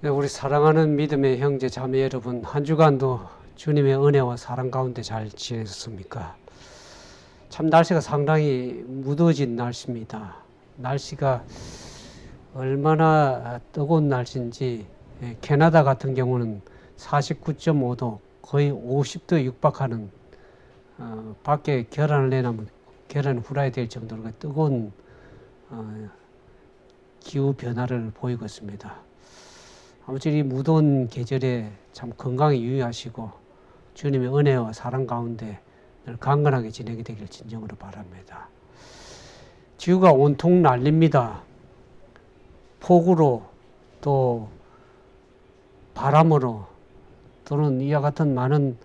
네, 우리 사랑하는 믿음의 형제 자매 여러분, 한 주간도 주님의 은혜와 사랑 가운데 잘 지내셨습니까? 참 날씨가 상당히 무더워진 날씨입니다. 날씨가 얼마나 뜨거운 날씨인지 캐나다 같은 경우는 49.5도, 거의 50도에 육박하는 밖에 계란을 내놓으면 계란이 후라이 될 정도로 뜨거운 기후 변화를 보이고 있습니다. 아무쪼록 이 무더운 계절에 참 건강에 유의하시고 주님의 은혜와 사랑 가운데 늘 강건하게 지내게 되길 진정으로 바랍니다. 지구가 온통 난립니다. 폭우로 또 바람으로 또는 이와 같은 많은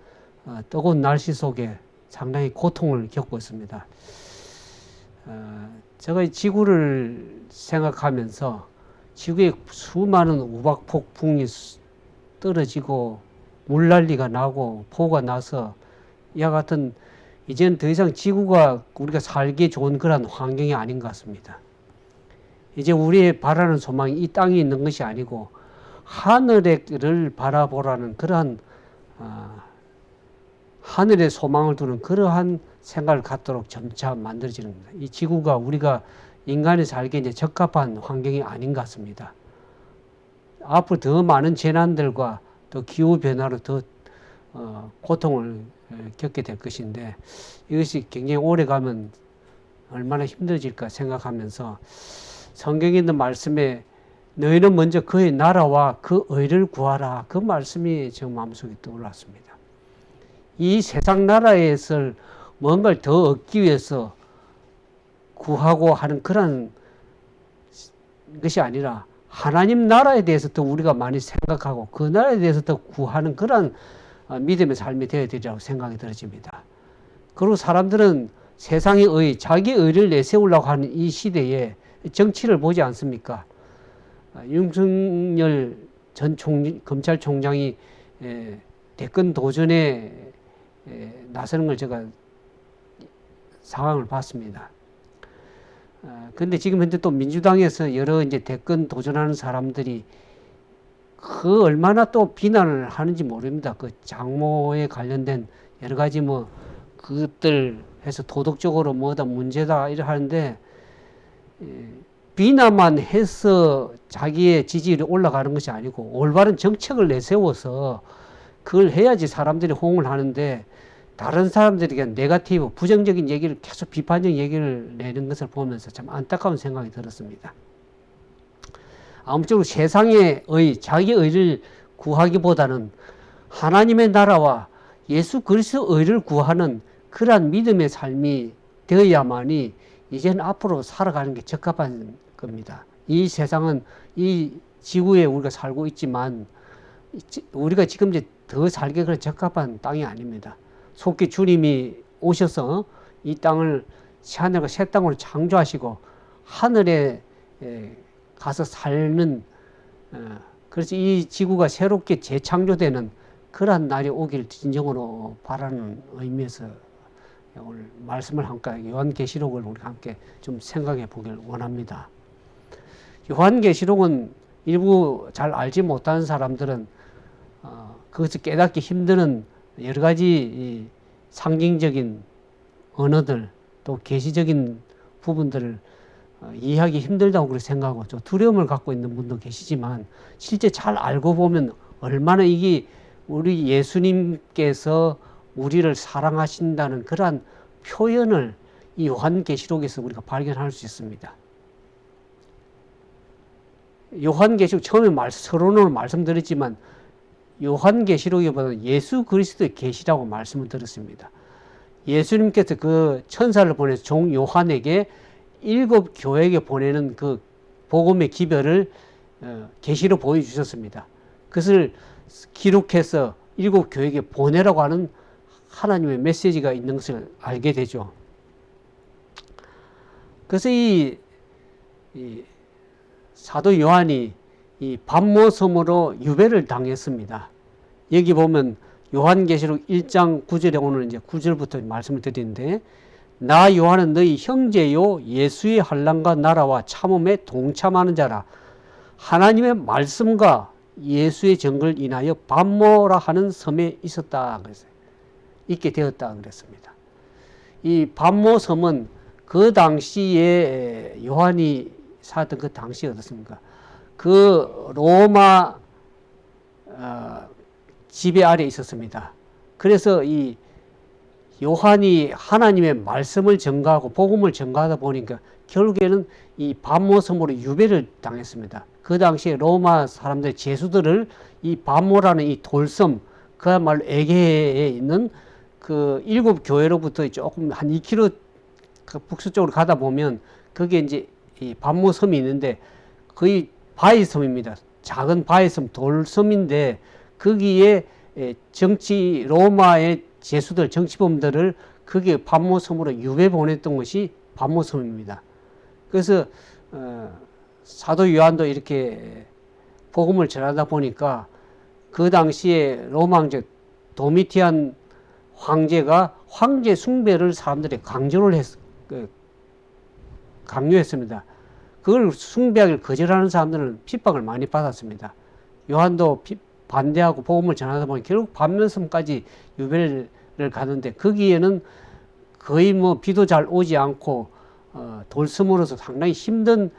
뜨거운 날씨 속에 상당히 고통을 겪고 있습니다. 제가 이 지구를 생각하면서 지구에 수많은 우박 폭풍이 떨어지고 물난리가 나고 폭우가 나서 이와 같은 이제는 더 이상 지구가 우리가 살기 좋은 그런 환경이 아닌 것 같습니다. 이제 우리의 바라는 소망이 이 땅에 있는 것이 아니고 하늘을 바라보라는 그러한 하늘의 소망을 두는 그러한 생각을 갖도록 점차 만들어지는 겁니다. 이 지구가 우리가 인간이 살기에 이제 적합한 환경이 아닌 것 같습니다. 앞으로 더 많은 재난들과 또 기후 변화로 더 고통을 겪게 될 것인데 이것이 굉장히 오래 가면 얼마나 힘들어질까 생각하면서 성경에 있는 말씀에 너희는 먼저 그의 나라와 그 의를 구하라, 그 말씀이 제 마음속에 떠올랐습니다. 이 세상 나라에서 뭔가를 더 얻기 위해서 구하고 하는 그런 것이 아니라 하나님 나라에 대해서 더 우리가 많이 생각하고 그 나라에 대해서 더 구하는 그런 믿음의 삶이 되어야 되리라고 생각이 들어집니다. 그리고 사람들은 세상의 의, 자기 의를 내세우려고 하는 이 시대에 정치를 보지 않습니까? 윤석열 전 검찰총장이 대권 도전에 나서는 걸 제가 상황을 봤습니다. 근데 지금 현재 또 민주당에서 여러 이제 대권 도전하는 사람들이 그 얼마나 또 비난을 하는지 모릅니다. 그 장모에 관련된 여러 가지 뭐 그것들 해서 도덕적으로 뭐다 문제다 이래 하는데 비난만 해서 자기의 지지율이 올라가는 것이 아니고 올바른 정책을 내세워서 그걸 해야지 사람들이 호응을 하는데 다른 사람들에게 네거티브, 부정적인 얘기를 계속 비판적 얘기를 내는 것을 보면서 참 안타까운 생각이 들었습니다. 아무쪼록 세상의 의, 자기 의를 구하기보다는 하나님의 나라와 예수 그리스도 의를 구하는 그러한 믿음의 삶이 되어야만이 이제는 앞으로 살아가는 게 적합한 겁니다. 이 세상은 이 지구에 우리가 살고 있지만 우리가 지금 이제 더 살기 그런 적합한 땅이 아닙니다. 속히 주님이 오셔서 이 땅을 새하늘과 새 땅으로 창조하시고 하늘에 가서 살는 그래서 이 지구가 새롭게 재창조되는 그러한 날이 오길 진정으로 바라는 의미에서 오늘 말씀을 함께 요한계시록을 우리 함께 좀 생각해 보길 원합니다. 요한계시록은 일부 잘 알지 못하는 사람들은 그것을 깨닫기 힘드는 여러 가지 상징적인 언어들 또 계시적인 부분들을 이해하기 힘들다고 그렇게 생각하고 좀 두려움을 갖고 있는 분도 계시지만 실제 잘 알고 보면 얼마나 이게 우리 예수님께서 우리를 사랑하신다는 그러한 표현을 이 요한계시록에서 우리가 발견할 수 있습니다. 요한계시록 처음에 서론을 말씀드렸지만 요한계시록보다는 예수 그리스도의 계시라고 말씀을 드렸습니다. 예수님께서 그 천사를 보내서 종 요한에게 7 교회에게 보내는 그 복음의 기별을 계시로 보여주셨습니다. 그것을 기록해서 7 교회에게 보내라고 하는 하나님의 메시지가 있는 것을 알게 되죠. 그래서 이 사도 요한이 이 반모섬으로 유배를 당했습니다. 여기 보면 요한계시록 1장 9절에 오늘 이제 9절부터 말씀을 드리는데 나 요한은 너희 형제요 예수의 환난과 나라와 참음에 동참하는 자라 하나님의 말씀과 예수의 증거를 인하여 반모라 하는 섬에 있었다 그랬어요. 있게 되었다 그랬습니다. 이 반모 섬은 그 당시에 요한이 살았던 그 당시에 어떻습니까? 그 로마 지배 아래 있었습니다. 그래서 이 요한이 하나님의 말씀을 전가하고 복음을 전가하다 보니까 결국에는 이 반모섬으로 유배를 당했습니다. 그 당시에 로마 사람들 제수들을 이 반모라는 이 돌섬, 그야말로 에게에 있는 그 7교회로부터 조금 한 2km 북서쪽으로 가다 보면 거기에 이제 이 반모섬이 있는데 거의 바위섬입니다. 작은 바위섬, 돌섬인데 거기에 정치 로마의 제수들, 정치범들을 거기에 반모섬으로 유배 보냈던 것이 반모섬입니다. 그래서 사도 요한도 이렇게 복음을 전하다 보니까 그 당시에 로마 황제 도미티안 황제가 황제 숭배를 사람들이 강요했습니다. 그걸 숭배하기를 거절하는 사람들은 핍박을 많이 받았습니다. 요한도 반대하고 복음을 전하다 보니 결국 반면섬까지 유배를 가는데 거기에는 거의 뭐 비도 잘 오지 않고 돌섬으로서 상당히 힘든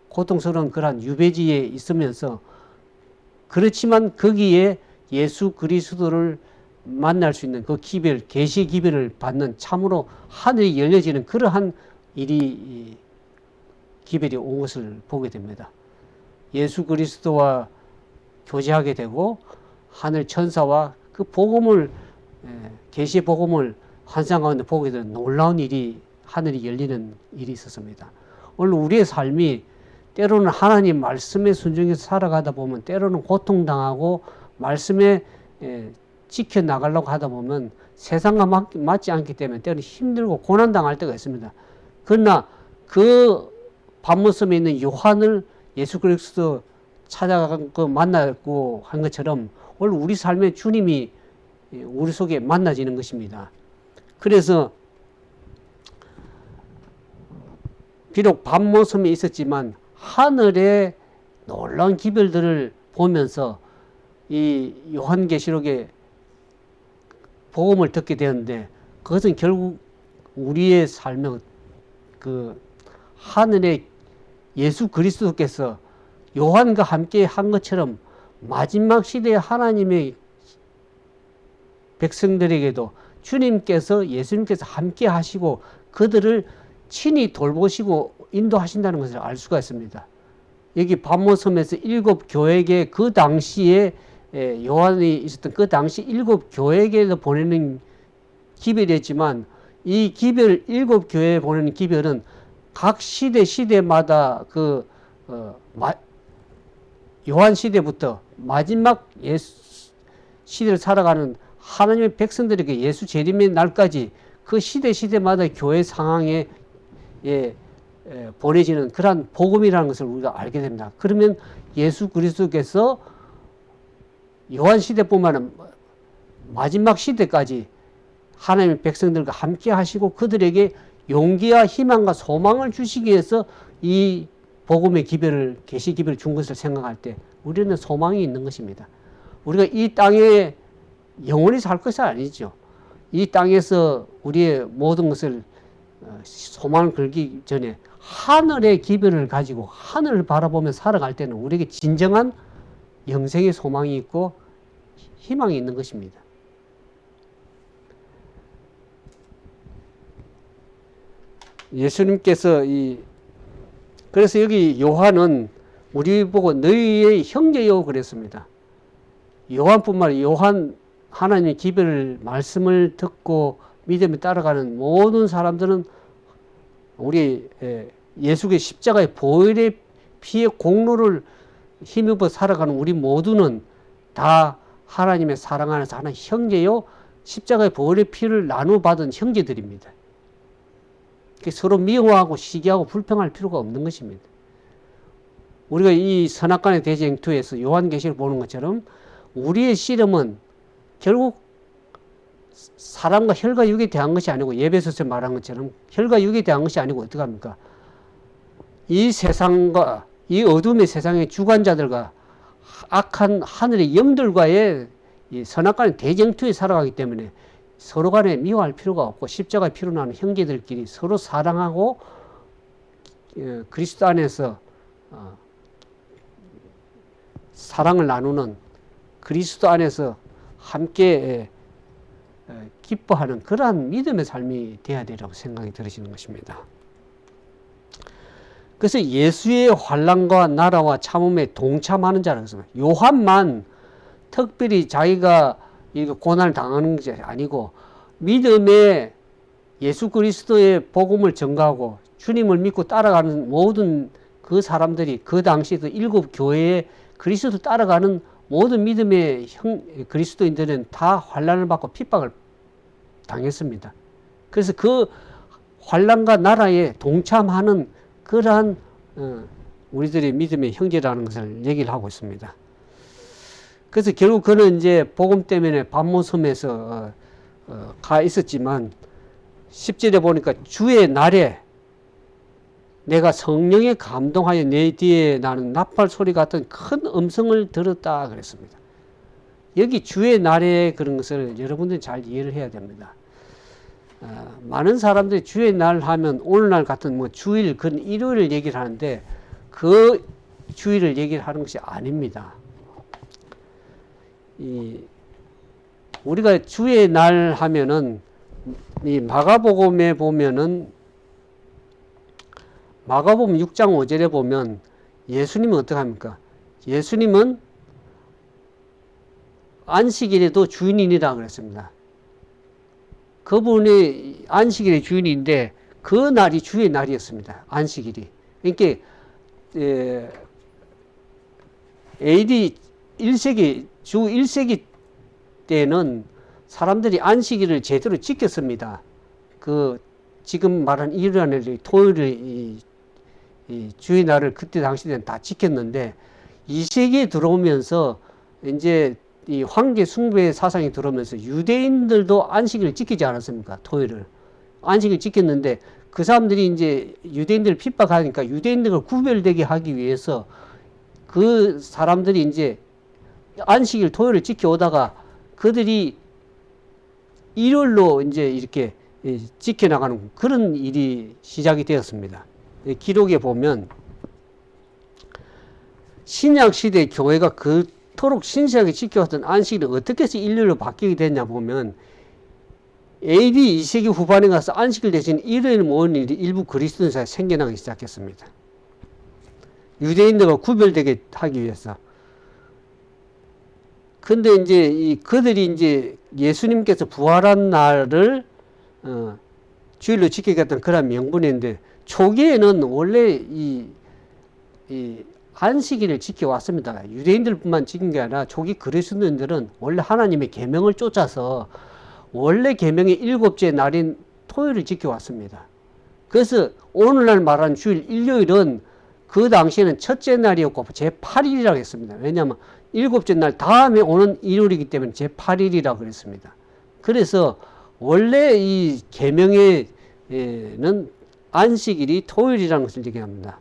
고통스러운 그러한 유배지에 있으면서 그렇지만 거기에 예수 그리스도를 만날 수 있는 그 기별, 계시 기별을 받는 참으로 하늘이 열려지는 그러한 일이 기별이 온 것을 보게 됩니다. 예수 그리스도와 교제하게 되고 하늘 천사와 그 복음을 계시 복음을 환상 가운데 보게 되는 놀라운 일이 하늘이 열리는 일이 있었습니다. 오늘 우리의 삶이 때로는 하나님 말씀에 순종해서 살아가다 보면 때로는 고통당하고 말씀에 지켜나가려고 하다 보면 세상과 맞지 않기 때문에 때로는 힘들고 고난당할 때가 있습니다. 그러나 그 반모섬에 있는 요한을 예수 그리스도 찾아가고 만나고 한 것처럼 오늘 우리 삶에 주님이 우리 속에 만나지는 것입니다. 그래서 비록 반모섬에 있었지만 하늘의 놀라운 기별들을 보면서 이 요한계시록의 복음을 듣게 되었는데 그것은 결국 우리의 삶의 그 하늘의 예수 그리스도께서 요한과 함께 한 것처럼 마지막 시대에 하나님의 백성들에게도 주님께서 예수님께서 함께 하시고 그들을 친히 돌보시고 인도하신다는 것을 알 수가 있습니다. 여기 반모섬에서 7교회에 그 당시에 요한이 있었던 그 당시 7교회에도 보내는 기별이었지만 이 기별 7교회에 보내는 기별은 각 시대마다 그 요한 시대부터 마지막 예수 시대를 살아가는 하나님의 백성들에게 예수 재림의 날까지 그 시대마다 교회 상황에 보내지는 그러한 복음이라는 것을 우리가 알게 됩니다. 그러면 예수 그리스도께서 요한 시대뿐만 아니라 마지막 시대까지 하나님의 백성들과 함께 하시고 그들에게 용기와 희망과 소망을 주시기 위해서 이 복음의 기별을 계시 기별을 준 것을 생각할 때 우리는 소망이 있는 것입니다. 우리가 이 땅에 영원히 살 것이 아니죠. 이 땅에서 우리의 모든 것을 소망을 걸기 전에 하늘의 기별을 가지고 하늘을 바라보며 살아갈 때는 우리에게 진정한 영생의 소망이 있고 희망이 있는 것입니다. 예수님께서 그래서 여기 요한은 우리 보고 너희의 형제요 그랬습니다. 요한뿐만 아니라 요한 하나님의 기별을 말씀을 듣고 믿음에 따라가는 모든 사람들은 우리 예수의 십자가의 보혈의 피의 공로를 힘입어 살아가는 우리 모두는 다 하나님의 사랑 안에서 하나의 형제요 십자가의 보혈의 피를 나누어 받은 형제들입니다. 서로 미워하고 시기하고 불평할 필요가 없는 것입니다. 우리가 이 선악간의 대쟁투에서 요한계시를 보는 것처럼 우리의 씨름은 결국 사람과 혈과 육에 대한 것이 아니고 예배소서 말한 것처럼 혈과 육에 대한 것이 아니고 어떻게 합니까? 이 세상과 이 어둠의 세상의 주관자들과 악한 하늘의 영들과의 이 선악간의 대쟁투에 살아가기 때문에 서로 간에 미워할 필요가 없고 십자가의 피로 나는 형제들끼리 서로 사랑하고 그리스도 안에서 사랑을 나누는 그리스도 안에서 함께 기뻐하는 그러한 믿음의 삶이 되어야 되라고 생각이 들으시는 것입니다. 그래서 예수의 환난과 나라와 참음에 동참하는 자라고 했습니다. 요한만 특별히 자기가 고난을 당하는 것이 아니고 믿음의 예수 그리스도의 복음을 전가하고 주님을 믿고 따라가는 모든 그 사람들이 그 당시에도 7교회에 그리스도를 따라가는 모든 믿음의 그리스도인들은 다 환난을 받고 핍박을 당했습니다. 그래서 그 환난과 나라에 동참하는 그러한 우리들의 믿음의 형제라는 것을 얘기를 하고 있습니다. 그래서 결국 그는 이제 복음 때문에 반모섬에서 가 있었지만 10절에 보니까 주의 날에 내가 성령에 감동하여 내 뒤에 나는 나팔 소리 같은 큰 음성을 들었다 그랬습니다. 여기 주의 날에 그런 것을 여러분들이 잘 이해를 해야 됩니다. 많은 사람들이 주의 날 하면 오늘날 같은 뭐 주일, 그런 일요일을 얘기를 하는데 그 주일을 얘기를 하는 것이 아닙니다. 우리가 주의 날 하면은 이 마가복음에 보면은 마가복음 6장 5절에 보면 예수님은 어떻게 합니까? 예수님은 안식일에도 주인이라 그랬습니다. 그분이 안식일의 주인인데 그 날이 주의 날이었습니다. 안식일이. 그러니까 AD 1세기 주 1세기 때는 사람들이 안식일을 제대로 지켰습니다. 그 지금 말한 일요일, 토요일 이 주의 날을 그때 당시 때는 다 지켰는데 2세기에 들어오면서 이제 이 황제 숭배의 사상이 들어오면서 유대인들도 안식일을 지키지 않았습니까? 토요일을. 안식일 지켰는데 그 사람들이 이제 유대인들을 핍박하니까 유대인들과 구별되게 하기 위해서 그 사람들이 이제 안식일 토요일을 지켜오다가 그들이 일요일로 이제 이렇게 지켜나가는 그런 일이 시작이 되었습니다. 기록에 보면 신약시대 교회가 그토록 신실하게 지켜왔던 안식일이 어떻게 해서 일요일로 바뀌게 됐냐 보면 AD 2세기 후반에 가서 안식일 대신 일요일 모은 일이 일부 그리스도인 사이에 생겨나기 시작했습니다. 유대인들과 구별되게 하기 위해서. 근데 이제 그들이 이제 예수님께서 부활한 날을 주일로 지키겠다는 그런 명분인데 초기에는 원래 이 안식일을 지켜왔습니다. 유대인들뿐만 지킨 게 아니라 초기 그리스도인들은 원래 하나님의 계명을 쫓아서 원래 계명의 7째 날인 토요일을 지켜왔습니다. 그래서 오늘날 말하는 주일 일요일은 그 당시에는 첫째 날이었고 제8일이라고 했습니다. 왜냐하면 7째 날 다음에 오는 일요일이기 때문에 제8일이라고 그랬습니다. 그래서 원래 이 계명에는 안식일이 토요일이라는 것을 얘기합니다.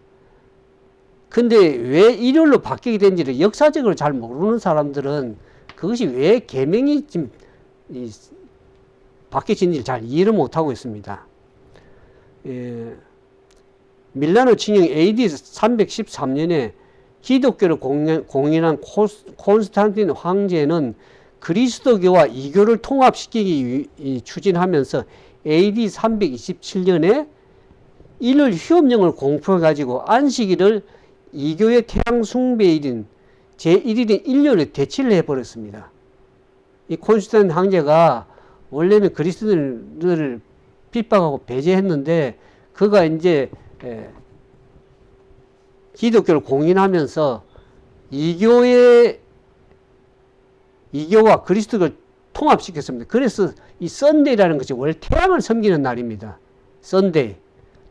근데 왜 일요일로 바뀌게 된지를 역사적으로 잘 모르는 사람들은 그것이 왜 계명이 지금 바뀌어진지를 잘 이해를 못하고 있습니다. 밀라노 칙령 AD 313년에 기독교를 공인한 콘스탄틴 황제는 그리스도교와 이교를 통합시키기 추진하면서 AD 327년에 일요일 휴업령을 공포해가지고 안식일을 이교의 태양 숭배일인 제1일인 일요일에 대치를 해버렸습니다. 이 콘스탄틴 황제가 원래는 그리스도인들을 핍박하고 배제했는데 그가 이제 기독교를 공인하면서 이교와 그리스도를 통합시켰습니다. 그래서 이 썬데이라는 것이 원래 태양을 섬기는 날입니다. 썬데이.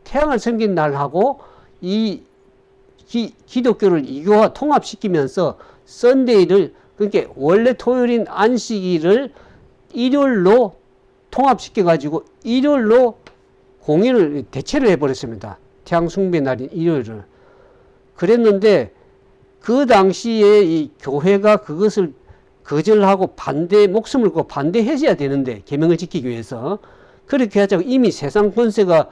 태양을 섬기는 날하고 이 기독교를 이교와 통합시키면서 썬데이를 그러니까 원래 토요일인 안식일을 일요일로 통합시켜가지고 일요일로 대체를 해버렸습니다. 태양 숭배 날인 일요일을. 그랬는데 그 당시에 이 교회가 그것을 거절하고 목숨을 걸고 반대해줘야 되는데, 계명을 지키기 위해서. 그렇게 하자고 이미 세상 권세가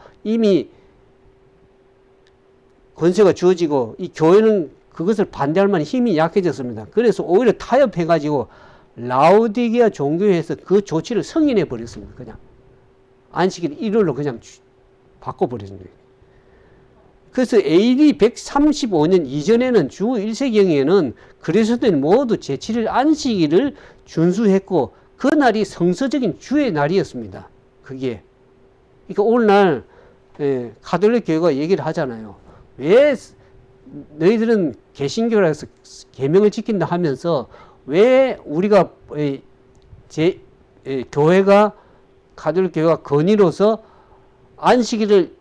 주어지고, 이 교회는 그것을 반대할 만한 힘이 약해졌습니다. 그래서 오히려 타협해가지고 라오디게아 종교에서 그 조치를 승인해 버렸습니다. 그냥 안식일 일요일로 그냥 바꿔버렸습니다. 그래서 AD 135년 이전에는 주 1세경에는 그리스도인이 모두 제7일 안식일을 준수했고, 그날이 성서적인 주의 날이었습니다. 그게. 그러니까 오늘날 가톨릭 교회가 얘기를 하잖아요. 왜 너희들은 개신교라서 계명을 지킨다 하면서 왜 우리가 교회가 가톨릭 교회가 건의로서 안식일을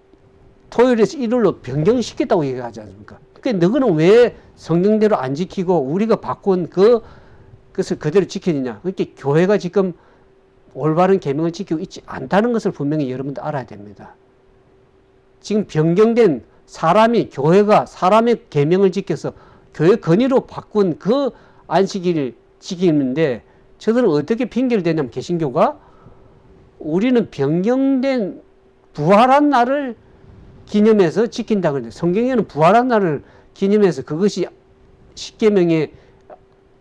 토요일에서 일요일로 변경시켰다고 얘기하지 않습니까? 그러니까 너희는 왜 성경대로 안 지키고 우리가 바꾼 그것을 그대로 지키느냐? 그러니까 교회가 지금 올바른 계명을 지키고 있지 않다는 것을 분명히 여러분도 알아야 됩니다. 지금 변경된 교회가 사람의 계명을 지켜서 교회 건의로 바꾼 그 안식일을 지키는데, 저들은 어떻게 핑계를 대냐면, 개신교가 우리는 변경된 부활한 날을 기념해서 지킨다 그러는데, 성경에는 부활한 날을 기념해서 그것이 십계명의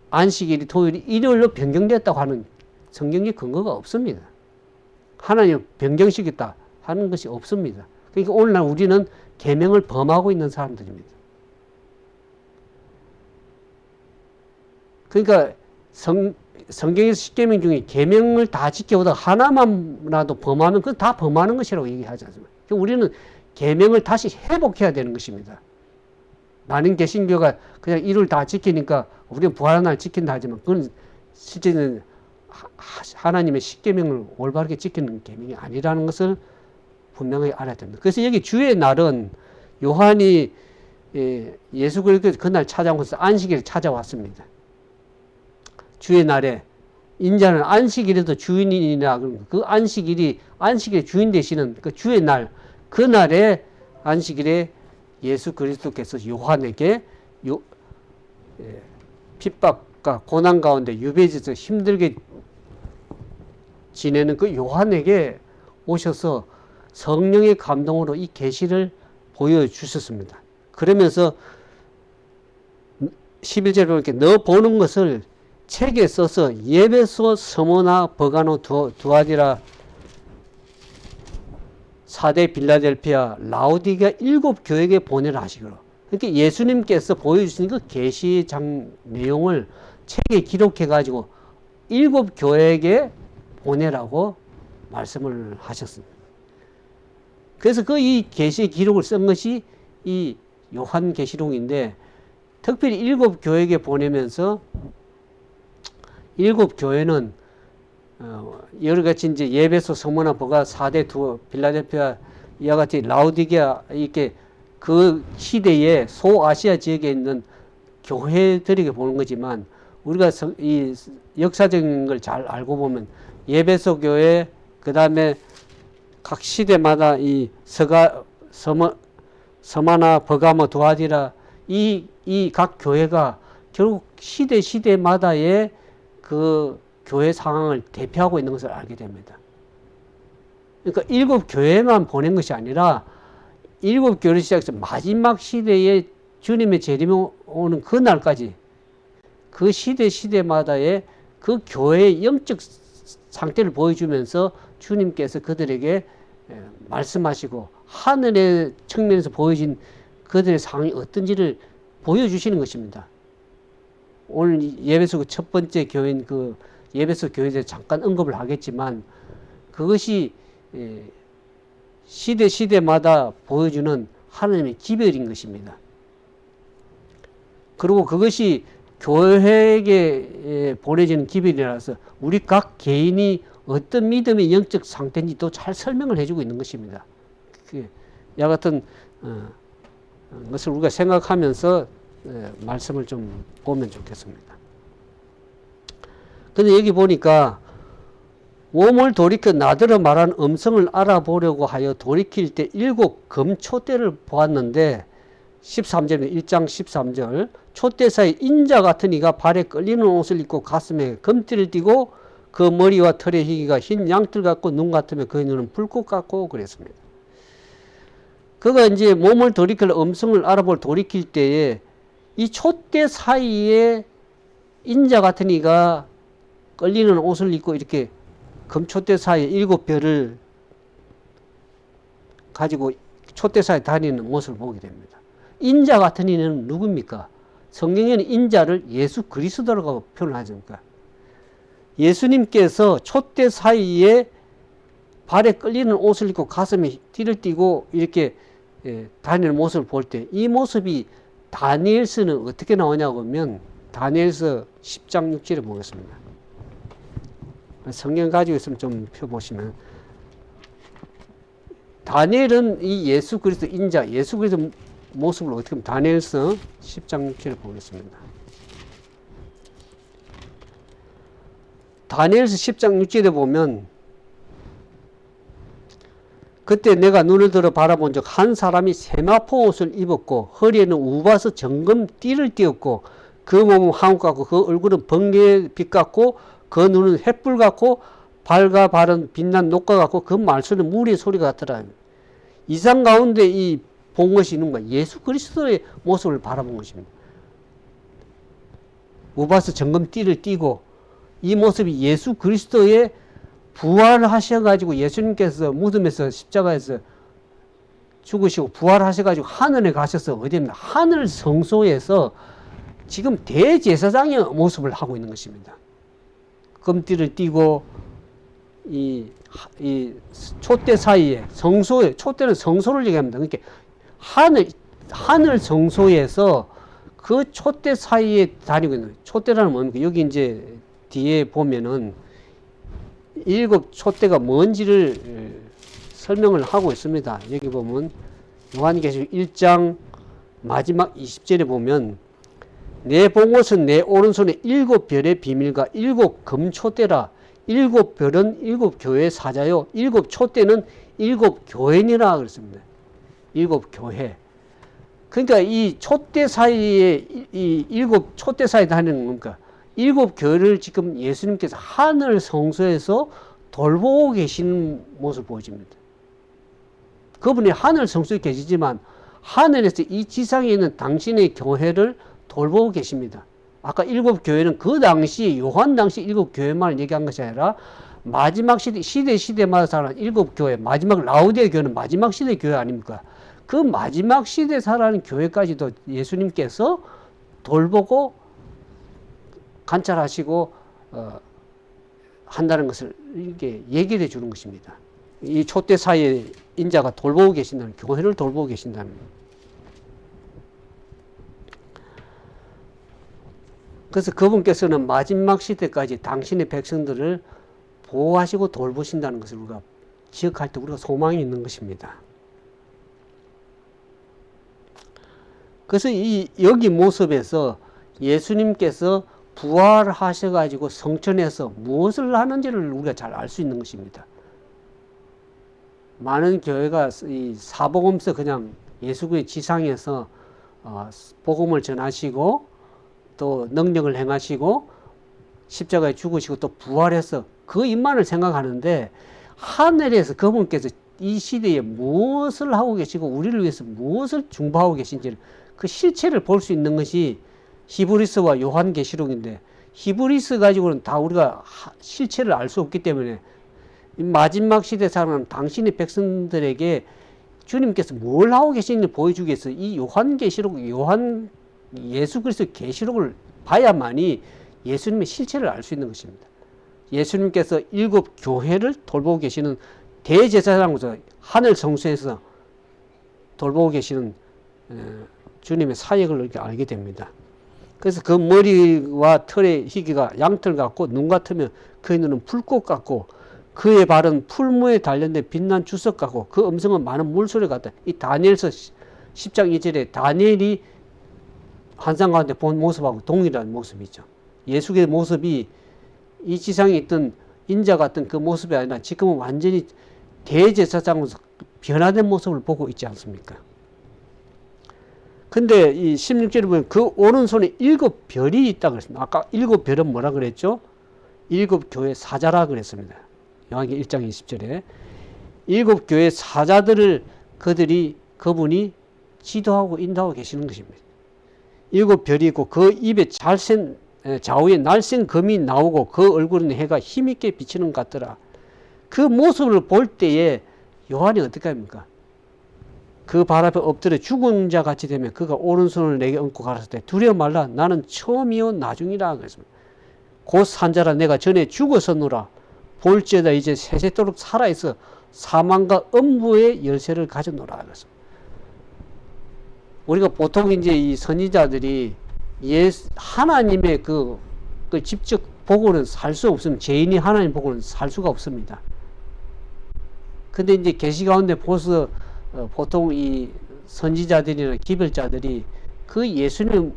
안식일이 토요일이 일요일로 변경됐다고 하는 성경의 근거가 없습니다. 하나님 변경시켰다 하는 것이 없습니다. 그러니까 오늘날 우리는 계명을 범하고 있는 사람들입니다. 그러니까 성경에서 십계명 중에 계명을 다 지켜오다가 하나만이라도 범하면 그건 다 범하는 것이라고 얘기하지 않습니까? 그러니까 우리는 계명을 다시 회복해야 되는 것입니다. 많은 개신교가 그냥 일을 다 지키니까 우리는 부활한 날 지킨다 하지만, 그건 실제는 하나님의 십계명을 올바르게 지키는 계명이 아니라는 것을 분명히 알아야 됩니다. 그래서 여기 주의 날은 요한이 예수 그리스도 그날 찾아오면서 안식일에 찾아왔습니다. 주의 날에 인자는 안식일에도 주인이라, 그 안식일의 주인 되시는 그 주의 날, 그 날에 안식일에 예수 그리스도께서 요한에게 핍박과 고난 가운데 유배지에서 힘들게 지내는 그 요한에게 오셔서 성령의 감동으로 이 계시를 보여주셨습니다. 그러면서 11절에 보니까 너 보는 것을 책에 써서 예배소, 서모나, 버가노, 두아디라, 사대, 빌라델피아, 라오디게아 7교회에 보내라 하시기로. 그러니까 예수님께서 보여주신 그 계시장 내용을 책에 기록해 가지고 7교회에 보내라고 말씀을 하셨습니다. 그래서 이 계시 기록을 쓴 것이 이 요한 계시록인데, 특별히 7교회에 보내면서 7교회는 여러 가지 이제 예배소, 서모나, 버가, 사대, 빌라델피아, 이와 같이 라오디게아, 이렇게 그 시대에 소아시아 지역에 있는 교회들에게 보는 거지만, 우리가 이 역사적인 걸 잘 알고 보면 예배소 교회, 그 다음에 각 시대마다 이 서마나, 버가모, 두아디라, 이 각 교회가 결국 시대마다의 그 교회 상황을 대표하고 있는 것을 알게 됩니다. 그러니까 7교회만 보낸 것이 아니라 7교회를 시작해서 마지막 시대에 주님의 재림이 오는 그 날까지 그 시대마다의 그 교회의 영적 상태를 보여주면서 주님께서 그들에게 말씀하시고 하늘의 측면에서 보여진 그들의 상황이 어떤지를 보여주시는 것입니다. 오늘 예배소 첫 번째 교회인 그 예배소 교회에 대해서 잠깐 언급을 하겠지만, 그것이 시대마다 보여주는 하나님의 기별인 것입니다. 그리고 그것이 교회에게 보내지는 기별이라서 우리 각 개인이 어떤 믿음의 영적 상태인지도 잘 설명을 해주고 있는 것입니다. 이와 같은 것을 우리가 생각하면서 말씀을 좀 보면 좋겠습니다. 근데 여기 보니까 몸을 돌이켜 나더러 말한 음성을 알아보려고 하여 돌이킬 때 7 금초대를 보았는데, 13절에 1장 13절 촛대사의 인자 같은 이가 발에 끌리는 옷을 입고 가슴에 금띠를 띠고 그 머리와 털의 희기가 흰 양털 같고 눈 같으며 그의 눈은 불꽃 같고 그랬습니다. 그가 이제 몸을 돌이킬 음성을 알아볼 돌이킬 때에 이 촛대 사이에 인자 같은 이가 끌리는 옷을 입고 이렇게 금촛대 사이에 7별을 가지고 촛대 사이에 다니는 모습을 보게 됩니다. 인자 같은 이는 누굽니까? 성경에는 인자를 예수 그리스도라고 표현을 하십니까? 예수님께서 촛대 사이에 발에 끌리는 옷을 입고 가슴에 띠를 띠고 이렇게 다니는 모습을 볼 때 이 모습이 다니엘서는 어떻게 나오냐고 하면 다니엘서 10장 6절에 보겠습니다. 성경 가지고 있으면 좀 펴보시면 다니엘은 이 예수 그리스도 인자, 예수 그리스도 모습을 어떻게 보면 다니엘서 10장 6절에 보겠습니다. 다니엘서 10장 6절에 보면 그때 내가 눈을 들어 바라본 적 한 사람이 세마포 옷을 입었고 허리에는 우바스 정금 띠를 띠었고 그 몸은 한옥 같고 그 얼굴은 번개의 빛 같고 그 눈은 횃불 같고 발과 발은 빛난 녹과 같고 그 말소리는 무리의 소리 같더라. 이상 가운데 이 본 것이 있는 거야. 예수 그리스도의 모습을 바라본 것입니다. 우바스 정금 띠를 띠고 이 모습이 예수 그리스도의 부활하셔가지고 예수님께서 무덤에서 십자가에서 죽으시고 부활하셔가지고 하늘에 가셔서 어디입니까? 하늘 성소에서 지금 대제사장의 모습을 하고 있는 것입니다. 금띠를 띠고 이 촛대 사이에 성소에 촛대는 성소를 얘기합니다. 그러니까 하늘 성소에서 그 촛대 사이에 다니고 있는 거예요. 촛대라는 뭡니까? 여기 이제 뒤에 보면은 7 촛대가 뭔지를 설명을 하고 있습니다. 여기 보면 요한계시록 1장 마지막 20절에 보면 내 본 것은 내 오른손에 7별의 비밀과 7 금촛대라. 7별은 7 교회의 사자요 7 촛대는 7 교회니라 그랬습니다. 7 교회. 그러니까 이 촛대 사이에 이 7 촛대 사이에 다니는 겁니까? 7 교회를 지금 예수님께서 하늘 성소에서 돌보고 계시는 모습을 보여줍니다. 그분이 하늘 성소에 계시지만 하늘에서 이 지상에 있는 당신의 교회를 돌보고 계십니다. 아까 7 교회는 그 당시 요한 당시 7 교회만 얘기한 것이 아니라 마지막 시대마다 살아가는 7 교회, 마지막 라우디아 교회는 마지막 시대 교회 아닙니까? 그 마지막 시대에 살아가는 교회까지도 예수님께서 돌보고 관찰하시고 한다는 것을 이렇게 얘기를 해 주는 것입니다. 이 촛대 사이에 인자가 돌보고 계신다는, 교회를 돌보고 계신다는. 그래서 그분께서는 마지막 시대까지 당신의 백성들을 보호하시고 돌보신다는 것을 우리가 기억할 때 우리가 소망이 있는 것입니다. 그래서 여기 모습에서 예수님께서 부활하셔가지고 성천에서 무엇을 하는지를 우리가 잘 알 수 있는 것입니다. 많은 교회가 이 사복음서 그냥 예수의 지상에서 복음을 전하시고 또 능력을 행하시고 십자가에 죽으시고 또 부활해서 그 일만을 생각하는데 하늘에서 그분께서 이 시대에 무엇을 하고 계시고 우리를 위해서 무엇을 중보하고 계신지를 그 실체를 볼 수 있는 것이 히브리서와 요한계시록인데 히브리서 가지고는 다 우리가 실체를 알 수 없기 때문에 마지막 시대 살아가는 당신의 백성들에게 주님께서 뭘 하고 계시는지 보여주기 위해서 이 요한계시록, 예수 그리스도의 계시록을 봐야만이 예수님의 실체를 알 수 있는 것입니다. 예수님께서 7 교회를 돌보고 계시는 대제사장으로서 하늘 성소에서 돌보고 계시는 주님의 사역을 이렇게 알게 됩니다. 그래서 그 머리와 털의 희기가 양털 같고 눈 같으면 그의 눈은 불꽃 같고 그의 발은 풀무에 단련된 빛난 주석 같고 그 음성은 많은 물소리 같다. 이 다니엘서 10장 2절에 다니엘이 환상 가운데 본 모습하고 동일한 모습이죠. 예수의 모습이 이 지상에 있던 인자 같은 그 모습이 아니라 지금은 완전히 대제사장으로서 변화된 모습을 보고 있지 않습니까? 근데 이 16절에 보면 그 오른손에 7별이 있다 그랬습니다. 아까 7별은 뭐라 그랬죠? 7교회 사자라 그랬습니다. 요한계시록 1장 20절에 7교회 사자들을 그분이 지도하고 인도하고 계시는 것입니다. 7별이 있고 그 입에 좌우에 날쌘 검이 나오고 그 얼굴은 해가 힘있게 비치는 것 같더라. 그 모습을 볼 때에 요한이 어떻게 합니까? 그 발 앞에 엎드려 죽은 자 같이 되면 그가 오른손을 내게 얹고 가라사대 때 두려워 말라 나는 처음이요 나중이라 그랬습니다. 곧 산자라 내가 전에 죽었었노라 볼지어다 이제 세세토록 살아있어 사망과 음부의 열쇠를 가졌노라 그랬습니다. 우리가 보통 이제 이 선지자들이 하나님의 그 직접 보고는 살 수 없으면 죄인이 하나님 보고는 살 수가 없습니다. 근데 이제 계시 가운데 보서 보통 이 선지자들이나 기별자들이 그 예수님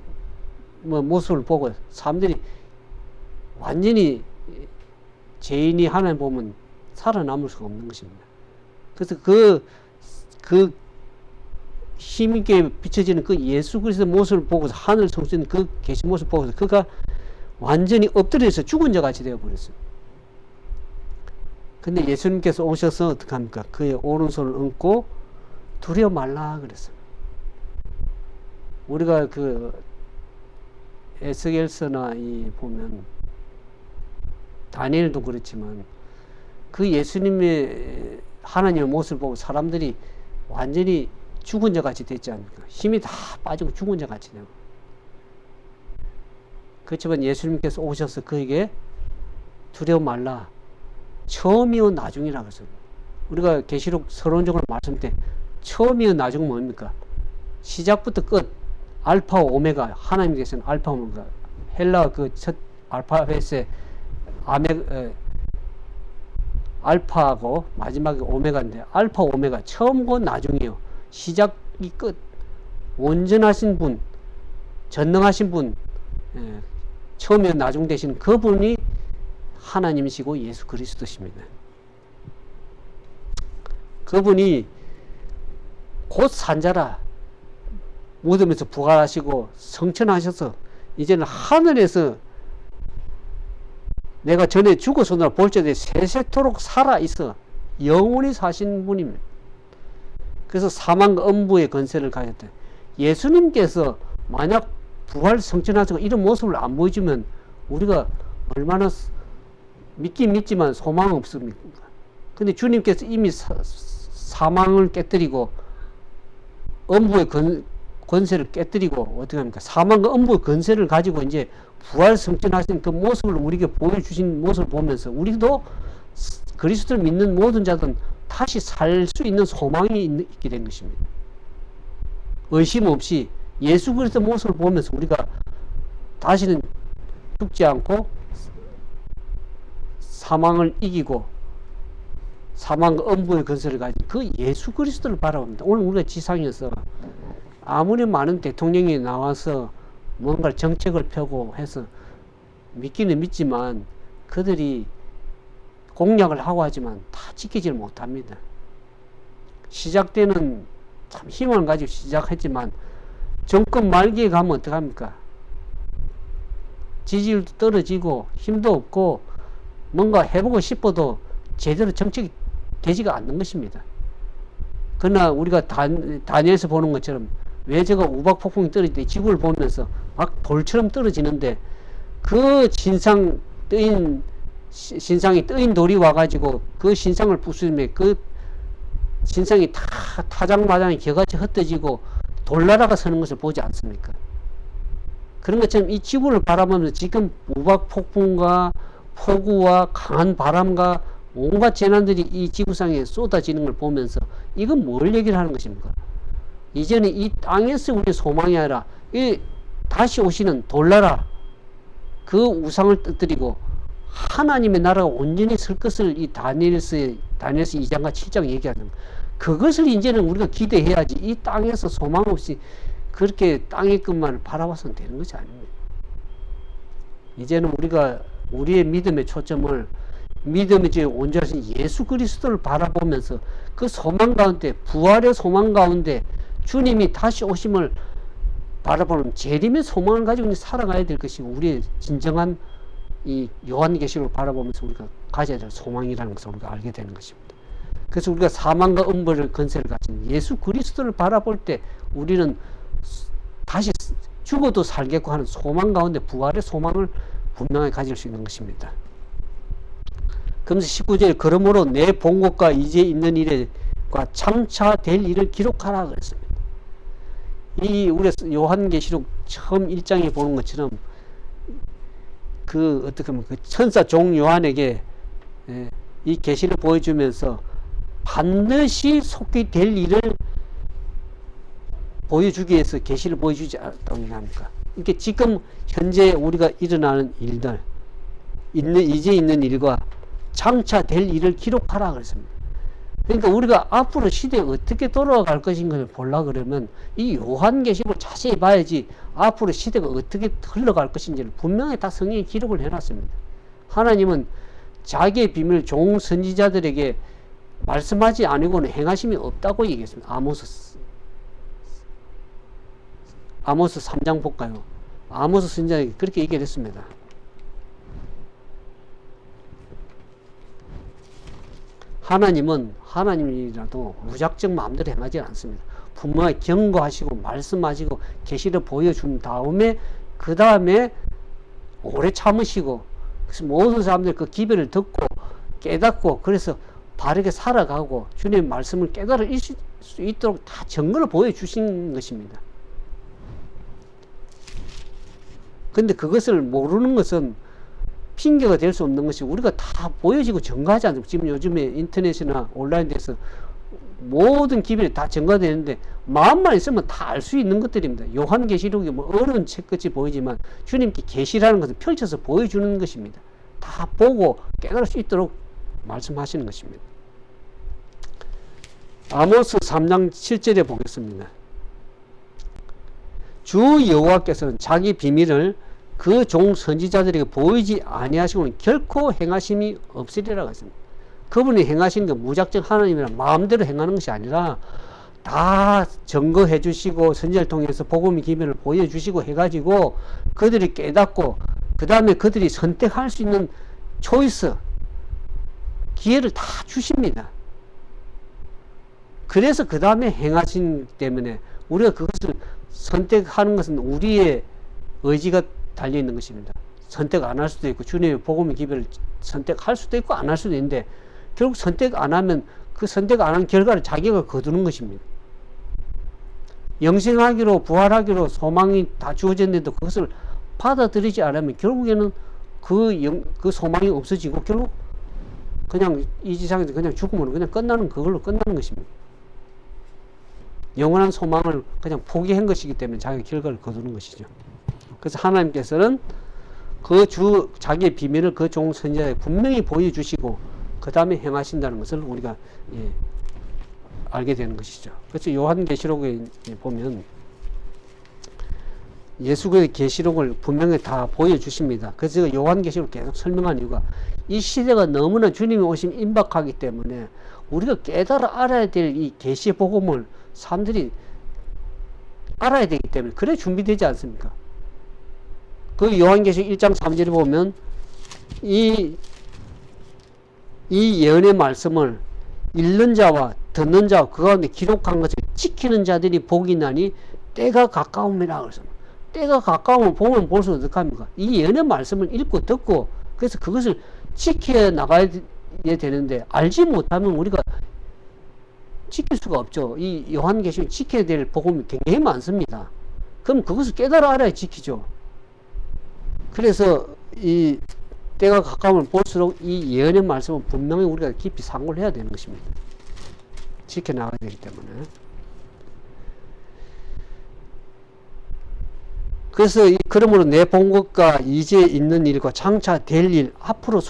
모습을 보고 사람들이 완전히 죄인이 하나님 보면 살아남을 수가 없는 것입니다. 그래서 그 힘있게 비춰지는 그 예수 그리스도 모습을 보고서 하늘 성취는 그 계신 모습을 보고서 그가 완전히 엎드려서 죽은 자 같이 되어버렸어요. 근데 예수님께서 오셔서 어떻게 합니까? 그의 오른손을 얹고 두려워 말라 그랬어요. 우리가 그 에스겔서나 보면 다니엘도 그렇지만 그 예수님의 하나님의 모습을 보고 사람들이 완전히 죽은 자 같이 됐지 않습니까? 힘이 다 빠지고 죽은 자 같이 되고. 그렇지만 예수님께서 오셔서 그에게 두려워 말라. 처음이요 나중이라고 했어요. 우리가 계시록 서론적으로 말씀 때 처음이요 나중은 뭡니까? 시작부터 끝 알파와 오메가 하나님께서는 알파 오메가 헬라 그 첫 알파벳의 알파하고 마지막에 오메가인데 알파 오메가 처음과 나중이요. 시작이 끝 온전하신 분 전능하신 분 처음이요 나중 되시는 그분이 하나님이시고 예수 그리스도십니다. 그분이 곧 산자라 무덤에서 부활하시고 성천하셔서 이제는 하늘에서 내가 전에 죽어서나 볼지어다 세세토록 살아있어 영원히 사신 분입니다. 그래서 사망과 음부의 권세를 가졌다. 예수님께서 만약 부활 성천하시고 이런 모습을 안 보여주면 우리가 얼마나 믿긴 믿지만 소망은 없습니까? 근데 주님께서 이미 사망을 깨뜨리고 음부의 권세를 깨뜨리고 어떻게 합니까? 사망과 음부의 권세를 가지고 이제 부활 성천하신 그 모습을 우리에게 보여주신 모습을 보면서 우리도 그리스도를 믿는 모든 자들은 다시 살 수 있는 소망이 있게 된 것입니다. 의심 없이 예수 그리스도 모습을 보면서 우리가 다시는 죽지 않고 사망을 이기고 사망과 음부의 권세를 가진 그 예수 그리스도를 바라봅니다. 오늘 우리가 지상에서 아무리 많은 대통령이 나와서 뭔가 정책을 펴고 해서 믿기는 믿지만 그들이 공약을 하고 하지만 다 지키지를 못합니다. 시작 때는 참 힘을 가지고 시작했지만 정권 말기에 가면 어떡합니까? 지지율도 떨어지고 힘도 없고 뭔가 해보고 싶어도 제대로 정책이 되지가 않는 것입니다. 그러나 우리가 다니엘에서 보는 것처럼 왜 제가 우박폭풍이 떨어질 때 지구를 보면서 막 돌처럼 떨어지는데 그 신상이 뜨인 돌이 와가지고 그 신상을 부수면 그 신상이 다 타장마장이 겨같이 흩어지고 돌나라가 서는 것을 보지 않습니까? 그런 것처럼 이 지구를 바라보면서 지금 우박폭풍과 폭우와 강한 바람과 온갖 재난들이 이 지구상에 쏟아지는 걸 보면서 이건 뭘 얘기를 하는 것입니까? 이제는 이 땅에서 우리의 소망이 아니라 이 다시 오시는 돌나라 그 우상을 뜨뜨리고 하나님의 나라가 온전히 설 것을 이 다니엘서 2장과 7장 얘기하는 거예요. 그것을 이제는 우리가 기대해야지 이 땅에서 소망 없이 그렇게 땅의 것만을 바라봐서는 되는 것이 아닙니다. 이제는 우리가 우리의 믿음의 초점을 믿음의 제 온전하신 예수 그리스도를 바라보면서 그 소망 가운데 부활의 소망 가운데 주님이 다시 오심을 바라보는 재림의 소망을 가지고 살아가야 될 것이 우리의 진정한 이 요한계시록을 바라보면서 우리가 가져야 될 소망이라는 것을 우리가 알게 되는 것입니다. 그래서 우리가 사망과 음벌의 권세를 가진 예수 그리스도를 바라볼 때 우리는 다시 죽어도 살겠고 하는 소망 가운데 부활의 소망을 분명히 가질 수 있는 것입니다. 그러면서 19절 그러므로 내 본 것과 이제 있는 일과 장차 될 일을 기록하라 그랬습니다. 이 우리 요한계시록 처음 1장에 보는 것처럼 그 어떻게 보면 그 천사 종 요한에게 이 계시를 보여주면서 반드시 속히 될 일을 보여주기 위해서 계시를 보여주지 않았다고 합니까? 이렇게 지금 현재 우리가 일어나는 일들, 이제 있는 일과 장차 될 일을 기록하라 그랬습니다. 그러니까 우리가 앞으로 시대에 어떻게 돌아갈 것인가를 보려고 그러면 이 요한계시록을 자세히 봐야지 앞으로 시대가 어떻게 흘러갈 것인지를 분명히 다 성경에 기록을 해놨습니다. 하나님은 자기의 비밀을 종 선지자들에게 말씀하지 아니고는 행하심이 없다고 얘기했습니다. 아모스 3장 볼까요? 아모스 선지자에게 그렇게 얘기를 했습니다. 하나님은 하나님이라도 무작정 마음대로 행하지 않습니다. 분명히 경고하시고 말씀하시고 계시를 보여준 다음에 그 다음에 오래 참으시고 그래서 모든 사람들이 그 기별을 듣고 깨닫고 그래서 바르게 살아가고 주님의 말씀을 깨달을 수 있도록 다 증거를 보여주신 것입니다. 근데 그것을 모르는 것은 핑계가 될 수 없는 것이 우리가 다 보여지고 증거하지 않습니까? 지금 요즘에 인터넷이나 온라인에서 모든 기별이 다 증거되는데 마음만 있으면 다 알 수 있는 것들입니다. 요한계시록이 뭐 어려운 책같이 보이지만 주님께 계시라는 것은 펼쳐서 보여주는 것입니다. 다 보고 깨달을 수 있도록 말씀하시는 것입니다. 아모스 3장 7절에 보겠습니다. 주 여호와께서는 자기 비밀을 그 종 선지자들에게 보이지 아니하시고는 결코 행하심이 없으리라고 했습니다. 그분이 행하신 게 무작정 하나님이랑 마음대로 행하는 것이 아니라 다 증거해 주시고 선지자를 통해서 복음의 기밀을 보여주시고 해가지고 그들이 깨닫고 그 다음에 그들이 선택할 수 있는 초이스 기회를 다 주십니다. 그래서 그 다음에 행하신 때문에 우리가 그것을 선택하는 것은 우리의 의지가 달려있는 것입니다. 선택 안 할 수도 있고 주님의 복음의 기별을 선택할 수도 있고 안 할 수도 있는데 결국 선택 안 하면 그 선택 안 한 결과를 자기가 거두는 것입니다. 영생하기로 부활하기로 소망이 다 주어졌는데도 그것을 받아들이지 않으면 결국에는 그 소망이 없어지고 결국 그냥 이 지상에서 그냥 죽음으로 그냥 그걸로 끝나는 것입니다. 영원한 소망을 그냥 포기한 것이기 때문에 자기 결과를 거두는 것이죠. 그래서 하나님께서는 자기의 비밀을 그 종 선지자에 분명히 보여주시고 그 다음에 행하신다는 것을 우리가 알게 되는 것이죠. 그래서 요한계시록에 보면 예수의 계시록을 분명히 다 보여주십니다. 그래서 제가 요한계시록을 계속 설명한 이유가 이 시대가 너무나 주님이 오심 임박하기 때문에 우리가 깨달아 알아야 될 이 계시의 복음을 사람들이 알아야 되기 때문에 그래 준비되지 않습니까? 그 요한계시록 1장 3절에 보면 이 예언의 말씀을 읽는 자와 듣는 자와 그 가운데 기록한 것을 지키는 자들이 복이 나니 때가 가까움이라 그랬습니다. 때가 가까우면 보면 볼수록 어떡합니까? 이 예언의 말씀을 읽고 듣고 그래서 그것을 지켜 나가야 되는데 알지 못하면 우리가 지킬 수가 없죠. 이 요한계시록 지켜야 될 복음이 굉장히 많습니다. 그럼 그것을 깨달아 알아야 지키죠. 그래서 이 때가 가까우면 볼수록 이 예언의 말씀은 분명히 우리가 깊이 상고를 해야 되는 것입니다. 지켜나가야 되기 때문에. 그래서 그러므로 내 본 것과 이제 있는 일과 장차 될 일, 앞으로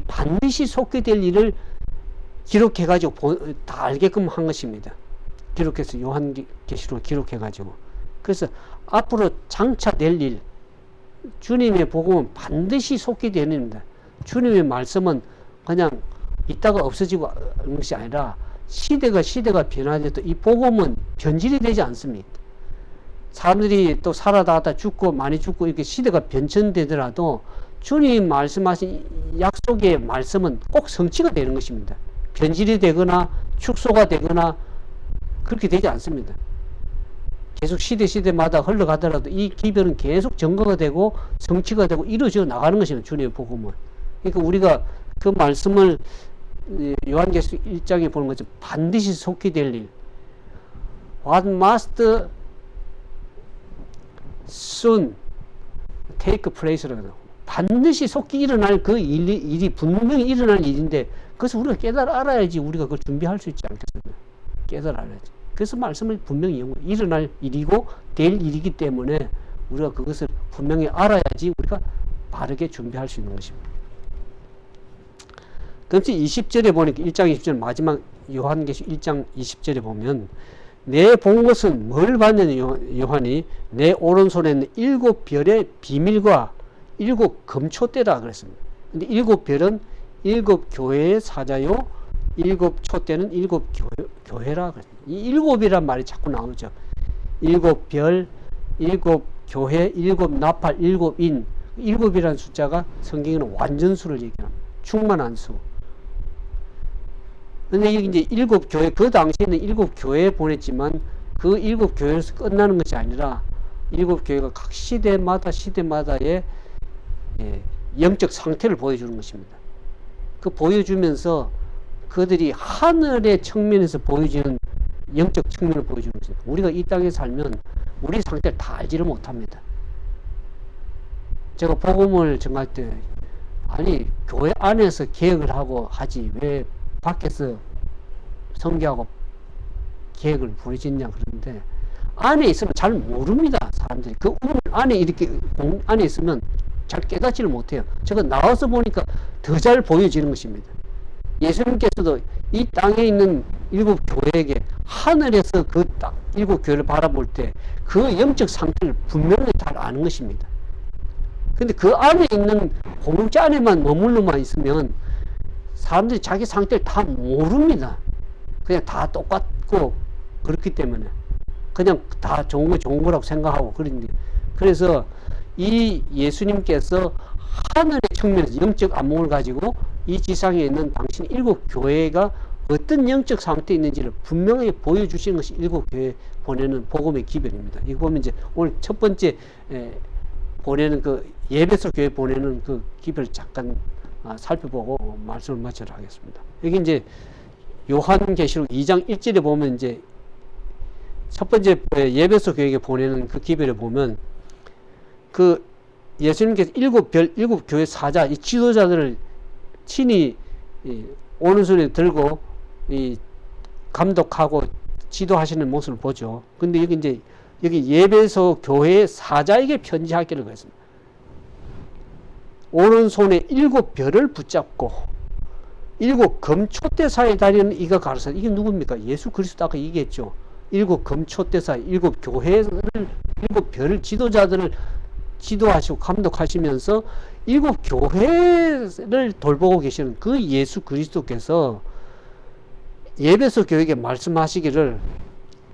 반드시 속히 될 일을 기록해가지고 다 알게끔 한 것입니다. 기록해서 요한계시록 기록해가지고. 그래서 앞으로 장차 될 일, 주님의 복음은 반드시 속히 되는 일입니다. 주님의 말씀은 그냥 있다가 없어지고 하는 것이 아니라 시대가 변화돼도 이 복음은 변질이 되지 않습니다. 사람들이 또 살아다가 죽고 많이 죽고 이렇게 시대가 변천되더라도 주님 말씀하신 약속의 말씀은 꼭 성취가 되는 것입니다. 변질이 되거나 축소가 되거나 그렇게 되지 않습니다. 계속 시대마다 흘러가더라도 이 기별은 계속 증거가 되고 성취가 되고 이루어져 나가는 것입니다. 주님의 복음은. 그러니까 우리가 그 말씀을 요한계시록 1장에 보는 것처럼 반드시 속히 될 일, What must soon take place라고 해요. 반드시 속히 일어날 그 일이 분명히 일어날 일인데 그것을 우리가 깨달아 알아야지 우리가 그걸 준비할 수 있지 않겠습니까? 깨달아 알아야지. 그래서 말씀을 분명히 일어날 일이고 될 일이기 때문에 우리가 그것을 분명히 알아야지 우리가 바르게 준비할 수 있는 것입니다. 그럼 20절에 보니까 1장 20절 마지막 요한계시록 1장 20절에 보면 내 본 것은 뭘 봤느냐 요한이 내 오른손에는 7별의 비밀과 7 금초대라 그랬습니다. 근데 7별은 7 교회의 사자요 7 촛대는 7 교회라 그랬습니다. 이 7이란 말이 자꾸 나오죠. 7별, 7 교회, 7 나팔, 7인 7이라는 숫자가 성경에는 완전수를 얘기합니다. 충만한 수. 근데 이제 7 교회, 그 당시에는 7 교회에 보냈지만 그 7 교회에서 끝나는 것이 아니라 7 교회가 각 시대마다의 영적 상태를 보여주는 것입니다. 그 보여주면서 그들이 하늘의 측면에서 보여지는 영적 측면을 보여주는 것입니다. 우리가 이 땅에 살면 우리 상태를 다 알지를 못합니다. 제가 복음을 전할 때 아니 교회 안에서 개혁을 하고 하지 왜 밖에서 선교하고 계획을 부르짖냐 그러는데 안에 있으면 잘 모릅니다. 사람들이 그 우물 안에 이렇게 안에 있으면 잘 깨닫지를 못해요. 제가 나와서 보니까 더 잘 보여지는 것입니다. 예수님께서도 이 땅에 있는 7 교회에게 하늘에서 그 7 교회를 바라볼 때 그 영적 상태를 분명히 잘 아는 것입니다. 근데 그 안에 있는 공동체 안에만 머물러만 있으면 사람들이 자기 상태를 다 모릅니다. 그냥 다 똑같고 그렇기 때문에 그냥 다 좋은 거 좋은 거라고 생각하고 그런데 그래서 이 예수님께서 하늘의 측면에서 영적 안목을 가지고 이 지상에 있는 당신 7 교회가 어떤 영적 상태에 있는지를 분명히 보여주시는 것이 7 교회 보내는 복음의 기별입니다. 이거 보면 이제 오늘 첫 번째 보내는 그 예배소 교회 보내는 그 기별 잠깐 살펴보고 말씀을 마치도록 하겠습니다. 여기 이제 요한계시록 2장 1절에 보면 이제 첫 번째 예배소 교회에게 보내는 그 기별에 보면 그 예수님께서 7 교회 사자 이 지도자들을 친히 오른손에 들고 감독하고 지도하시는 모습을 보죠. 근데 여기 이제 여기 예배소 교회의 사자에게 편지하기를 그랬습니다. 오른손에 7별을 붙잡고 7 금초대 사이에 다니는 이가 가르쳐. 이게 누굽니까? 예수 그리스도 아까 얘기했죠. 7 금초대 사이 7 교회를 7별 지도자들을 지도하시고 감독하시면서 7 교회를 돌보고 계시는 그 예수 그리스도께서 예배소 교회에게 말씀하시기를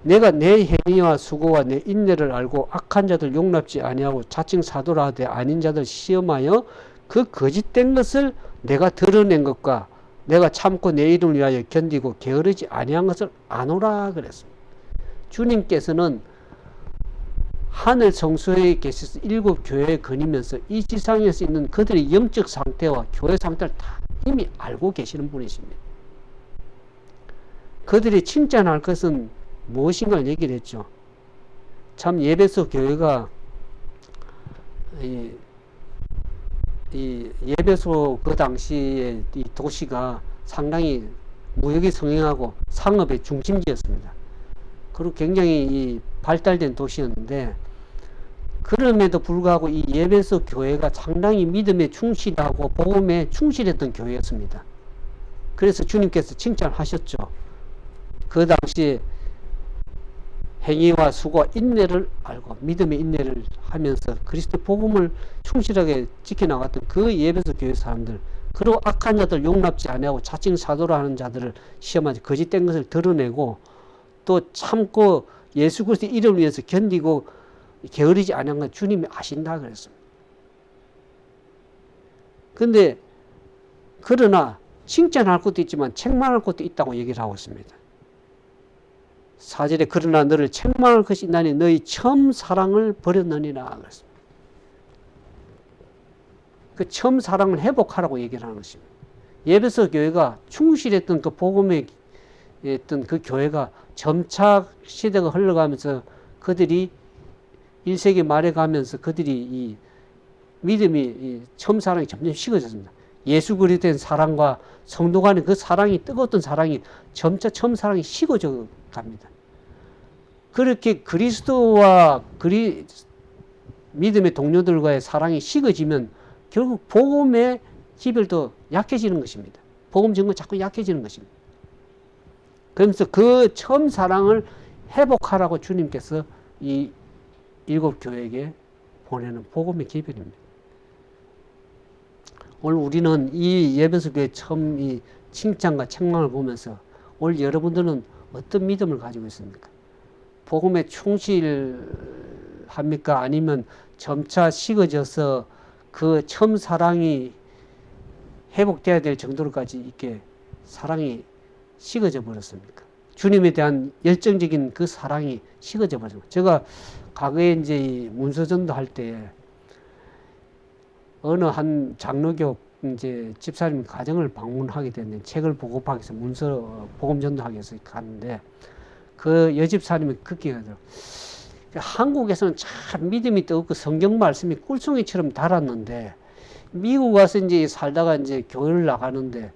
내가 내 행위와 수고와 내 인내를 알고 악한 자들 용납지 아니하고 자칭 사도라 하되 아닌 자들 시험하여 그 거짓된 것을 내가 드러낸 것과 내가 참고 내 이름을 위하여 견디고 게으르지 아니한 것을 아노라 그랬습니다. 주님께서는 하늘 성소에 계셔서 7 교회에 거니면서 이 지상에서 있는 그들의 영적 상태와 교회 상태를 다 이미 알고 계시는 분이십니다. 그들이 칭찬할 것은 무엇인가를 얘기를 했죠. 참 예배소 교회가 이 예배소 그 당시에 이 도시가 상당히 무역이 성행하고 상업의 중심지였습니다. 그리고 굉장히 이 발달된 도시였는데 그럼에도 불구하고 이 예배소 교회가 상당히 믿음에 충실하고 복음에 충실했던 교회였습니다. 그래서 주님께서 칭찬하셨죠. 그 당시에 행위와 수고와 인내를 알고 믿음의 인내를 하면서 그리스도 복음을 충실하게 지켜나갔던 그 예배소 교회 사람들 그리고 악한 자들 용납지 아니하고 자칭 사도라 하는 자들을 시험하지 거짓된 것을 드러내고 또 참고 예수 그리스도의 이름을 위해서 견디고 게으르지 않은 건 주님이 아신다 그랬습니다. 근데 그러나 칭찬할 것도 있지만 책망할 것도 있다고 얘기를 하고 있습니다. 4절에 그러나 너를 책망할 것이 있나니 너희 처음 사랑을 버렸느니라 그랬습니다. 그 처음 사랑을 회복하라고 얘기를 하는 것입니다. 에베소 교회가 충실했던 그 복음에 했던 그 교회가 점차 시대가 흘러가면서 그들이 1세기 말에 가면서 그들이 이 믿음이 이 처음 사랑이 점점 식어졌습니다. 예수 그리스도에 대한 사랑과 성도 간의 그 사랑이 뜨거웠던 사랑이 점차 처음 사랑이 식어져 갑니다. 그렇게 그리스도와 믿음의 동료들과의 사랑이 식어지면 결국 복음의 기별도 약해지는 것입니다. 복음 전거 자꾸 약해지는 것입니다. 그러면서 그 처음 사랑을 회복하라고 주님께서 이 7교회에게 보내는 복음의 기별입니다. 오늘 우리는 이 에베소 교회 처음 이 칭찬과 책망을 보면서 오늘 여러분들은 어떤 믿음을 가지고 있습니까? 복음에 충실합니까? 아니면 점차 식어져서 그 처음 사랑이 회복돼야 될 정도로까지 이렇게 사랑이 식어져 버렸습니까? 주님에 대한 열정적인 그 사랑이 식어져 버렸습니다. 제가 과거에 이제 문서전도 할 때 어느 한 장로교 이제 집사님 가정을 방문하게 됐는데 책을 보급하기 위해서 문서 복음 전도하기 위해서 갔는데 그 여집사님이 그렇게 하더라고요. 한국에서는 참 믿음이 뜨겁고 성경 말씀이 꿀송이처럼 달았는데 미국 와서 이제 살다가 이제 교회를 나가는데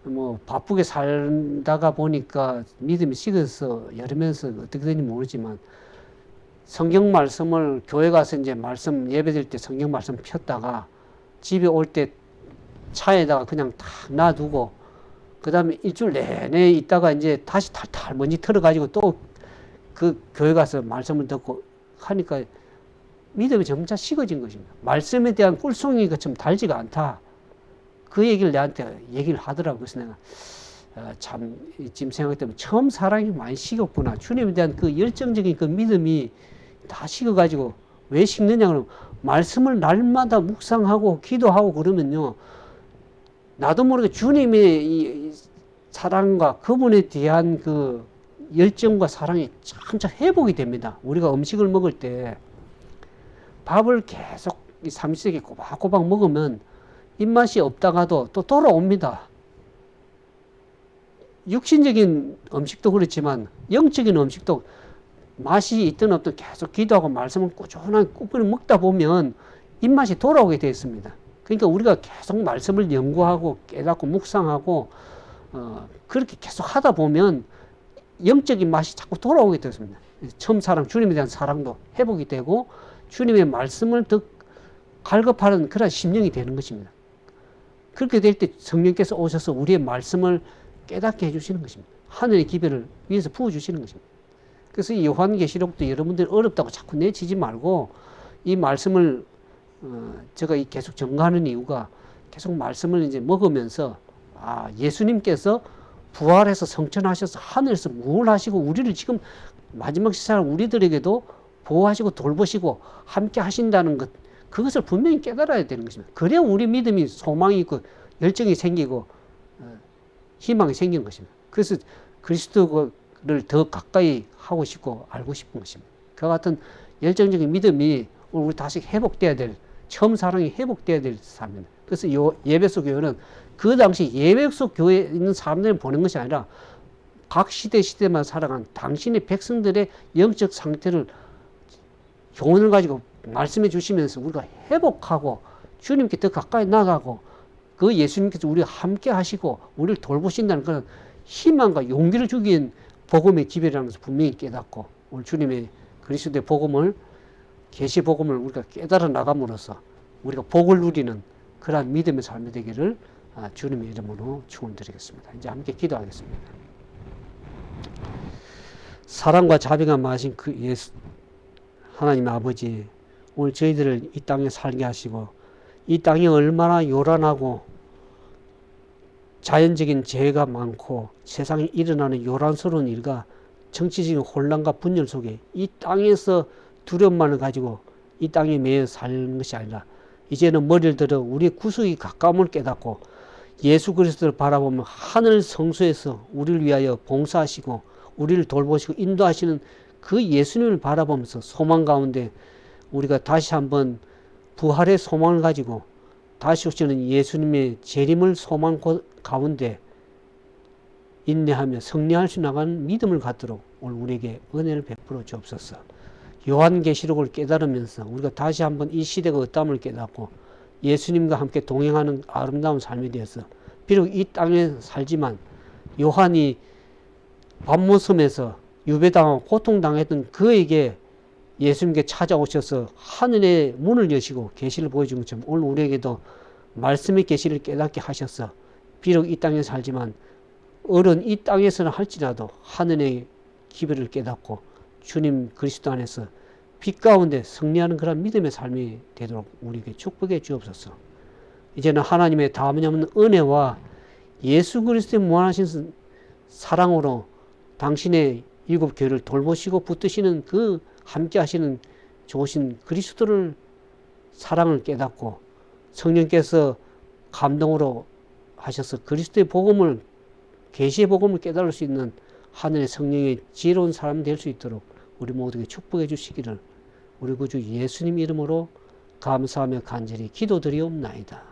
뭐 바쁘게 살다가 보니까 믿음이 식어서 여름에서 어떻게 되는지 모르지만 성경 말씀을 교회 가서 이제 말씀 예배드릴 때 성경 말씀 폈다가 집에 올 때 차에다가 그냥 탁 놔두고 그 다음에 일주일 내내 있다가 이제 다시 탈탈 먼지 털어가지고 또 그 교회 가서 말씀을 듣고 하니까 믿음이 점차 식어진 것입니다. 말씀에 대한 꿀송이가 좀 달지가 않다. 그 얘기를 내한테 얘기를 하더라고요. 그래서 내가 참 지금 생각해보면 처음 사랑이 많이 식었구나. 주님에 대한 그 열정적인 그 믿음이 다 식어가지고 왜 식느냐 그러면 말씀을 날마다 묵상하고 기도하고 그러면요. 나도 모르게 주님의 이 사랑과 그분에 대한 그 열정과 사랑이 점차 회복이 됩니다. 우리가 음식을 먹을 때 밥을 계속 삼시세끼 꼬박꼬박 먹으면 입맛이 없다가도 또 돌아옵니다. 육신적인 음식도 그렇지만 영적인 음식도 맛이 있든 없든 계속 기도하고 말씀을 꾸준하게 먹다 보면 입맛이 돌아오게 되어 있습니다. 그러니까 우리가 계속 말씀을 연구하고 깨닫고 묵상하고 그렇게 계속 하다 보면 영적인 맛이 자꾸 돌아오게 되었습니다. 처음 사랑, 주님에 대한 사랑도 회복이 되고 주님의 말씀을 더 갈급하는 그런 심령이 되는 것입니다. 그렇게 될 때 성령께서 오셔서 우리의 말씀을 깨닫게 해주시는 것입니다. 하늘의 기별을 위에서 부어주시는 것입니다. 그래서 이 요한계시록도 여러분들이 어렵다고 자꾸 내치지 말고 이 말씀을 제가 계속 전가하는 이유가 계속 말씀을 이제 먹으면서 예수님께서 부활해서 성천하셔서 하늘에서 뭘 하시고 우리를 지금 마지막 시사를 우리들에게도 보호하시고 돌보시고 함께 하신다는 것, 그것을 분명히 깨달아야 되는 것입니다. 그래야 우리 믿음이 소망이 있고 열정이 생기고 희망이 생기는 것입니다. 그래서 그리스도를 더 가까이 하고 싶고 알고 싶은 것입니다. 그와 같은 열정적인 믿음이 우리 다시 회복돼야 될, 처음 사랑이 회복돼야 될 삶입니다. 그래서 예배소 교회는 그 당시 예배소 교회에 있는 사람들을 보낸 것이 아니라 각 시대만 살아간 당신의 백성들의 영적 상태를 교훈을 가지고 말씀해 주시면서 우리가 회복하고 주님께 더 가까이 나가고 그 예수님께서 우리와 함께 하시고 우리를 돌보신다는 그런 희망과 용기를 주기 위한 복음의 기별이라는 것을 분명히 깨닫고 오늘 주님의 그리스도의 복음을 계시 복음을 우리가 깨달아 나감으로써 우리가 복을 누리는 그러한 믿음의 삶이 되기를 주님의 이름으로 축원드리겠습니다. 이제 함께 기도하겠습니다. 사랑과 자비가 많으신 그 예수 하나님 아버지, 오늘 저희들을 이 땅에 살게 하시고 이 땅이 얼마나 요란하고 자연적인 재해가 많고 세상에 일어나는 요란스러운 일과 정치적인 혼란과 분열 속에 이 땅에서 두려움만을 가지고 이 땅에 매여 사는 것이 아니라 이제는 머리를 들어 우리의 구속이 가까움을 깨닫고 예수 그리스도를 바라보며 하늘 성소에서 우리를 위하여 봉사하시고 우리를 돌보시고 인도하시는 그 예수님을 바라보면서 소망 가운데 우리가 다시 한번 부활의 소망을 가지고 다시 오시는 예수님의 재림을 소망 가운데 인내하며 승리할 수 나가는 믿음을 갖도록 오늘 우리에게 은혜를 베풀어 주옵소서. 요한계시록을 깨달으면서 우리가 다시 한번 이 시대가 어떠함을 깨닫고 예수님과 함께 동행하는 아름다운 삶이 되어서 비록 이 땅에 살지만 요한이 밤모섬에서 유배당하고 고통당했던 그에게 예수님께 찾아오셔서 하늘의 문을 여시고 계시를 보여준 것처럼 오늘 우리에게도 말씀의 계시를 깨닫게 하셔서 비록 이 땅에 살지만 어른 이 땅에서는 할지라도 하늘의 기별을 깨닫고 주님 그리스도 안에서 빛 가운데 승리하는 그런 믿음의 삶이 되도록 우리에게 축복해 주옵소서. 이제는 하나님의 다음없는 은혜와 예수 그리스도의 무한하신 사랑으로 당신의 일곱 교회를 돌보시고 붙드시는 그 함께 하시는 좋으신 그리스도를 사랑을 깨닫고 성령께서 감동으로 하셔서 그리스도의 복음을 계시의 복음을 깨달을 수 있는 하늘의 성령의 지혜로운 사람 될 수 있도록 우리 모두에게 축복해 주시기를 우리 구주 예수님 이름으로 감사하며 간절히 기도드리옵나이다.